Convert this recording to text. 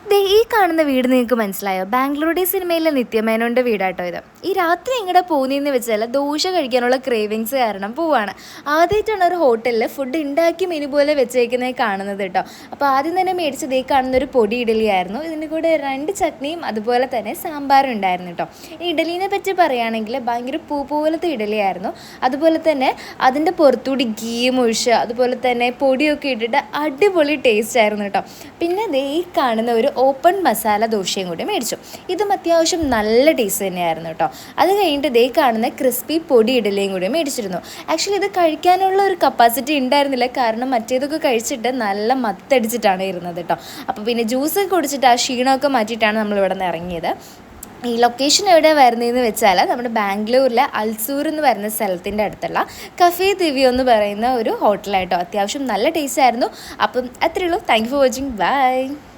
ഈ കാണുന്ന വീട് നിങ്ങൾക്ക് മനസ്സിലായോ? ബാംഗ്ലൂർ സിനിമയിലെ നിത്യമേനോൻ്റെ വീടാട്ടോ ഇത്. ഈ രാത്രി എങ്ങടെ പോകുന്നതെന്ന് വെച്ചാൽ ദോശ കഴിക്കാനുള്ള ക്രേവിങ്സ് കാരണം പോവാണ്. ആദ്യമായിട്ടാണ് ഒരു ഹോട്ടലിൽ ഫുഡ് ഉണ്ടാക്കി മെനു പോലെ വെച്ചേക്കുന്നത് കാണുന്നത് കേട്ടോ. അപ്പോൾ ആദ്യം തന്നെ മേടിച്ചത് ഈ കാണുന്ന ഒരു പൊടി ഇഡലിയായിരുന്നു. ഇതിൻ്റെ കൂടെ 2 ചട്നിയും അതുപോലെ തന്നെ സാമ്പാറും ഉണ്ടായിരുന്നു കേട്ടോ. ഈ ഇഡലീനെ പറ്റി പറയുകയാണെങ്കിൽ ഭയങ്കര പൂ പോലത്തെ ഇഡലിയായിരുന്നു. അതുപോലെ തന്നെ അതിൻ്റെ പുറത്തൂടി ഗീയും ഒഴിച്ച് അതുപോലെ തന്നെ പൊടിയൊക്കെ ഇട്ടിട്ട് അടിപൊളി ടേസ്റ്റ് ആയിരുന്നു കേട്ടോ. പിന്നെ ഈ കാണുന്ന ഒരു ഓപ്പൺ മസാല ദോശയും കൂടി മേടിച്ചു. ഇതും അത്യാവശ്യം നല്ല ടേസ്റ്റ് തന്നെയായിരുന്നു കേട്ടോ. അത് കഴിഞ്ഞിട്ട് കാണുന്ന ക്രിസ്പി പൊടി ഇഡലിയും കൂടി മേടിച്ചിരുന്നു. ആക്ച്വലി ഇത് കഴിക്കാനുള്ള ഒരു കപ്പാസിറ്റി ഉണ്ടായിരുന്നില്ല, കാരണം മറ്റേതൊക്കെ കഴിച്ചിട്ട് നല്ല മത്തടിച്ചിട്ടാണ് ഇരുന്നത് കേട്ടോ. അപ്പോൾ പിന്നെ ജ്യൂസ് കുടിച്ചിട്ട് ആ ക്ഷീണമൊക്കെ മാറ്റിയിട്ടാണ് നമ്മളിവിടെ നിന്ന് ഇറങ്ങിയത്. ഈ ലൊക്കേഷൻ എവിടെ വരുന്നതെന്ന് വെച്ചാൽ നമ്മുടെ ബാംഗ്ലൂരിലെ അൽസൂർ എന്ന് പറയുന്ന സ്ഥലത്തിൻ്റെ അടുത്തുള്ള കഫേ ദിവ്യോ എന്ന് പറയുന്ന ഒരു ഹോട്ടലായിട്ടോ. അത്യാവശ്യം നല്ല ടേസ്റ്റ് ആയിരുന്നു. അപ്പം അത്രയേ ഉള്ളൂ. Thank you for watching. By.